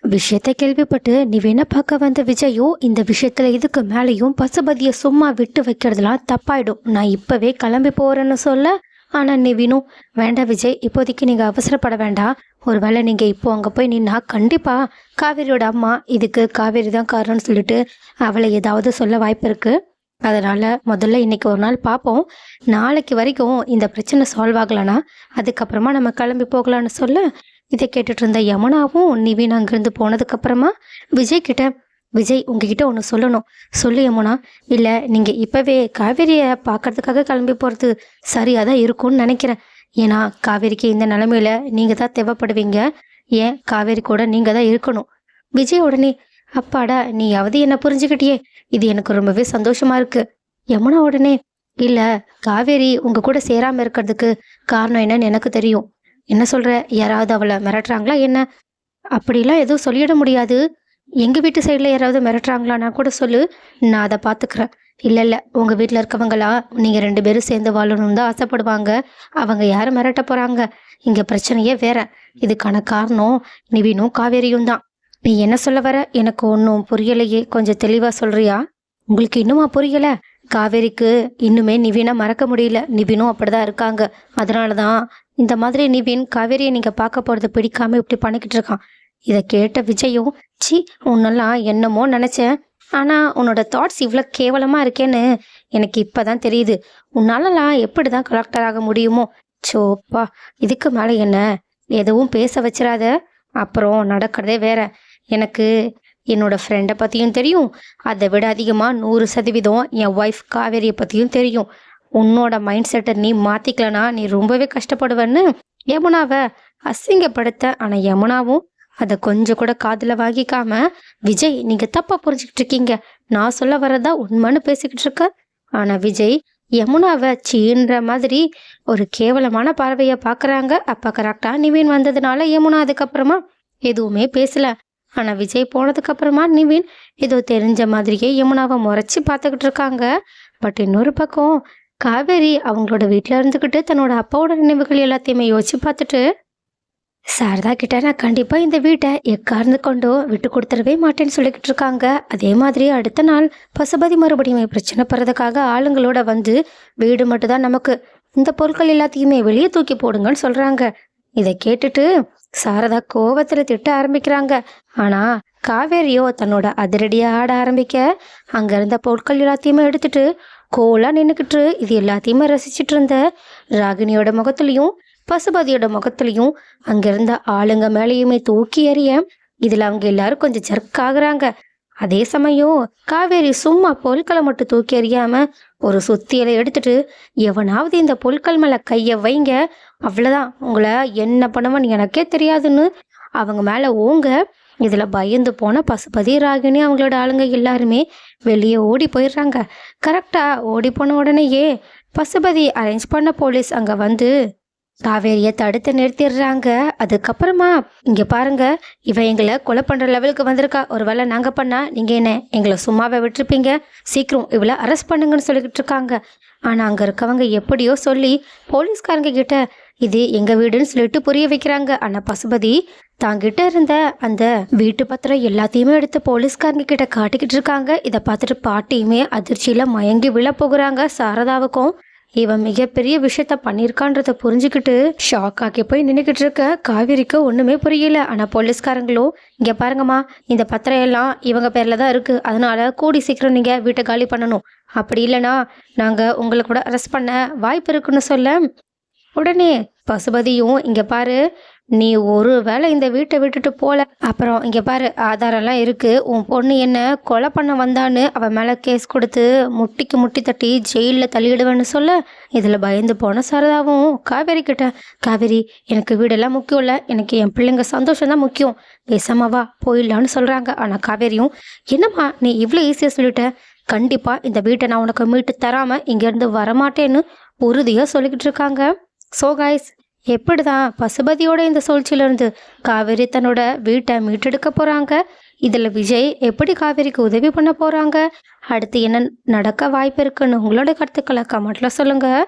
விஷயத்தை கேள்விப்பட்டு நிவேனை பார்க்க வந்த விஜயும் இந்த விஷயத்துல இதுக்கு மேலேயும் பசுபதியை சும்மா விட்டு வைக்கிறதுலாம் தப்பாயிடும், நான் இப்பவே கிளம்பி போறேன்னு சொல்ல. ஆனா நிவினும், வேண்டாம் விஜய், இப்போதைக்கு நீங்க அவசரப்பட வேண்டாம். ஒருவேளை நீங்க இப்போ அங்க போய் நின்னா கண்டிப்பா காவேரியோட அம்மா இதுக்கு காவேரி தான் காரணம்னு சொல்லிட்டு அவளை ஏதாவது சொல்ல வாய்ப்பு இருக்கு. அதனால முதல்ல இன்னைக்கு ஒரு நாள் பார்ப்போம், நாளைக்கு வரைக்கும் இந்த பிரச்சனை சால்வ் ஆகலனா அதுக்கப்புறமா நம்ம கிளம்பி போகலான்னு சொல்ல. இதை கேட்டுட்டு இருந்த யமுனாவும் நிவின் அங்கிருந்து போனதுக்கு அப்புறமா விஜய் கிட்ட, விஜய் உங்ககிட்ட ஒன்று சொல்லணும். சொல்லு யமுனா. இல்லை, நீங்கள் இப்போவே காவேரியை பார்க்கறதுக்காக கிளம்பி போகிறது சரியாக தான் இருக்கும்னு நினைக்கிறேன். ஏன்னா காவேரிக்கு இந்த நிலமையில நீங்கள் தான் தேவைப்படுவீங்க. ஏன் காவேரி கூட நீங்கள் தான் இருக்கணும். விஜய் உடனே, அப்பாடா நீயாவது என்னை புரிஞ்சுக்கிட்டியே, இது எனக்கு ரொம்பவே சந்தோஷமா இருக்கு. யமுனா உடனே, இல்லை காவேரி உங்கள் கூட சேராமல் இருக்கிறதுக்கு காரணம் என்னன்னு எனக்கு தெரியும். என்ன சொல்கிற, யாராவது அவளை மிரட்டுறாங்களா என்ன? அப்படிலாம் எதுவும் சொல்லிட முடியாது. எங்கள் வீட்டு சைடில் யாராவது மிரட்டுறாங்களான்னா கூட சொல்லு, நான் அதை பார்த்துக்கிறேன். இல்லை உங்கள் வீட்டில் இருக்கவங்களா நீங்கள் 2 பேரும் சேர்ந்து வாழணும்னு தான் ஆசைப்படுவாங்க. அவங்க யாரை மிரட்ட போகிறாங்க? இங்கே பிரச்சனையே வேற. இதுக்கான காரணம் நிவினும் காவேரியும் தான். நீ என்ன சொல்ல வர? எனக்கு ஒன்றும் புரியலையே, கொஞ்சம் தெளிவாக சொல்கிறியா? உங்களுக்கு இன்னுமா புரியலை? காவேரிக்கு இன்னுமே நிவினை மறக்க முடியல. நிவினும் அப்படிதான் இருக்காங்க. அதனால தான் இந்த மாதிரி நிவின் காவேரியை நீங்கள் பார்க்க போகிறது பிடிக்காம இப்படி பண்ணிக்கிட்டு இருக்கான். இதை கேட்ட விஜயும், சி உன்னெல்லாம் என்னமோ நினச்சேன், ஆனால் உன்னோட தாட்ஸ் இவ்வளோ கேவலமாக இருக்கேன்னு எனக்கு இப்போ தான் தெரியுது. உன்னாலலாம் எப்படி தான் கலெக்டர் ஆக முடியுமோ? சோப்பா, இதுக்கு மேலே என்ன எதுவும் பேச வச்சிடாத, அப்புறம் நடக்கிறதே வேற. எனக்கு என்னோட ஃப்ரெண்டை பற்றியும் தெரியும், அதை விட அதிகமாக 100% என் ஒய்ஃப் காவேரியை பற்றியும் தெரியும். உன்னோட மைண்ட் செட்டை நீ மாற்றிக்கலனா நீ ரொம்பவே கஷ்டப்படுவேன்னு யமுனாவை அசிங்கப்படுத்த. ஆனால் யமுனாவும் அதை கொஞ்சம் கூட காதில் வாங்கிக்காம, விஜய் நீங்கள் தப்பாக புரிஞ்சுக்கிட்டு இருக்கீங்க, நான் சொல்ல வரதா உண்மைன்னு பேசிக்கிட்டு இருக்க. ஆனால் விஜய் யமுனாவை சீன்ற மாதிரி ஒரு கேவலமான பார்வையை பார்க்குறாங்க. அப்போ கரெக்டாக நிவின் வந்ததுனால யமுனா அதுக்கப்புறமா எதுவுமே பேசலை. ஆனால் விஜய் போனதுக்கப்புறமா நிவின் ஏதோ தெரிஞ்ச மாதிரியே யமுனாவை முறைச்சி பார்த்துக்கிட்டு இருக்காங்க. பட் இன்னொரு பக்கம் காவேரி அவங்களோட வீட்டில் இருந்துக்கிட்டு தன்னோட அப்பாவோட நினைவுகள் எல்லாத்தையுமே யோசிச்சு பார்த்துட்டு, சாரதா கிட்ட நான் கண்டிப்பாக இந்த வீட்டை எக்கார்ந்து கொண்டோ விட்டு கொடுத்துடவே மாட்டேன்னு சொல்லிக்கிட்டு இருக்காங்க. அதே மாதிரி அடுத்த நாள் பசுபதி மறுபடியும் பிரச்சனை போகிறதுக்காக ஆளுங்களோட வந்து, வீடு மட்டும்தான் நமக்கு, இந்த பொருட்கள் எல்லாத்தையுமே வெளியே தூக்கி போடுங்கன்னு சொல்கிறாங்க. இதை கேட்டுட்டு சாரதா கோவத்தில் திட்ட ஆரம்பிக்கிறாங்க. ஆனால் காவேரியோ தன்னோட அதிரடியாக ஆட ஆரம்பிக்க, அங்கே இருந்த பொருட்கள் எல்லாத்தையுமே எடுத்துட்டு கோலாக நின்றுக்கிட்டு இது எல்லாத்தையுமே ரசிச்சுட்டு இருந்த ராகினியோட முகத்துலையும் பசுபதியோட முகத்துலையும் அங்கிருந்த ஆளுங்க மேலேயுமே தூக்கி எறிய, இதில் அவங்க எல்லாரும் கொஞ்சம் ஜர்க்காகிறாங்க. அதே சமயம் காவேரி சும்மா பொருட்களை மட்டும் தூக்கி எறியாம ஒரு சுத்தியலை எடுத்துட்டு, எவனாவது இந்த பொருட்கள் மேலே கையை வைங்க, அவ்வளோதான், உங்களை என்ன பண்ணுவேன்னு எனக்கே தெரியாதுன்னு அவங்க மேலே ஓங்க. இதில் பயந்து போன பசுபதி ராகினி அவங்களோட ஆளுங்க எல்லாருமே வெளியே ஓடி போயிடுறாங்க. கரெக்டாக ஓடி போன உடனேயே பசுபதி அரேஞ்ச் பண்ண போலீஸ் அங்கே வந்து காவேரியை தடுத்து நிறுத்திடுறாங்க. அதுக்கப்புறமா, இங்கே பாருங்க, இவன் எங்களை கொலை பண்ணுற லெவலுக்கு வந்திருக்கா, ஒரு வேளை நாங்கள் பண்ணால் நீங்கள் என்ன எங்களை சும்மாவே விட்டுருப்பீங்க, சீக்கிரம் இவளை அரெஸ்ட் பண்ணுங்கன்னு சொல்லிக்கிட்டு இருக்காங்க. ஆனால் அங்கே இருக்கவங்க எப்படியோ சொல்லி போலீஸ்காரங்க கிட்ட இது எங்கள் வீடுன்னு சொல்லிட்டு புரிய வைக்கிறாங்க. ஆனால் பசுபதி தாங்கிட்ட இருந்த அந்த வீட்டு பத்திரம் எல்லாத்தையுமே எடுத்து போலீஸ்காரங்க கிட்ட காட்டிக்கிட்டு இருக்காங்க. இதை பார்த்துட்டு பாட்டியுமே அதிர்ச்சியில் மயங்கி விழ போகிறாங்க. சாரதாவுக்கும் இவன் மிகப்பெரிய விஷயத்த பண்ணியிருக்கான்றத புரிஞ்சுக்கிட்டு ஷாக் ஆக்கி போய் நின்றுக்கிட்டு இருக்க காவேரிக்கு ஒன்றுமே புரியல. ஆனால் போலீஸ்காரங்களோ, இங்கே பாருங்கம்மா, இந்த பத்திரம் எல்லாம் இவங்க பேரில் தான் இருக்குது, அதனால கூடி சீக்கிரம் நீங்கள் வீட்டை காலி பண்ணணும், அப்படி இல்லைனா நாங்கள் உங்களை கூட அரெஸ்ட் பண்ண வாய்ப்பு இருக்குன்னு சொல்ல. உடனே பசுபதியும், இங்கே பாரு, நீ ஒரு வேளை இந்த வீட்டை விட்டுட்டு போல, அப்புறம் இங்கே பாரு, ஆதாரம்லாம் இருக்குது, உன் பொண்ணு என்ன கொலை பண்ண வந்தான்னு அவன் மேலே கேஸ் கொடுத்து முட்டிக்கு முட்டி தட்டி ஜெயிலில் தள்ளிடுவேன்னு சொல்ல. இதில் பயந்து போன சாரதாவும் காவேரி கிட்ட, காவேரி எனக்கு வீடெல்லாம் முக்கியம் இல்லை, எனக்கு என் பிள்ளைங்க சந்தோஷம் தான் முக்கியம், பேசாமவா போயிடலான்னு சொல்கிறாங்க. ஆனால் காவேரியும், என்னம்மா நீ இவ்வளோ ஈஸியாக சொல்லிட்ட, கண்டிப்பாக இந்த வீட்டை நான் உனக்கு மீட்டு தராமல் இங்கேருந்து வரமாட்டேன்னு உறுதியாக சொல்லிக்கிட்டு இருக்காங்க. ஸோ கைஸ், எப்படி தான் பசுபதியோட இந்த சூழ்ச்சியிலிருந்து காவேரி தன்னோட வீட்டை மீட்டெடுக்க போகிறாங்க, இதில் விஜய் எப்படி காவேரிக்கு உதவி பண்ண போகிறாங்க, அடுத்து என்ன நடக்க வாய்ப்பு இருக்குன்னு உங்களோட கருத்துக்களை கமெண்ட்டில் சொல்லுங்கள்.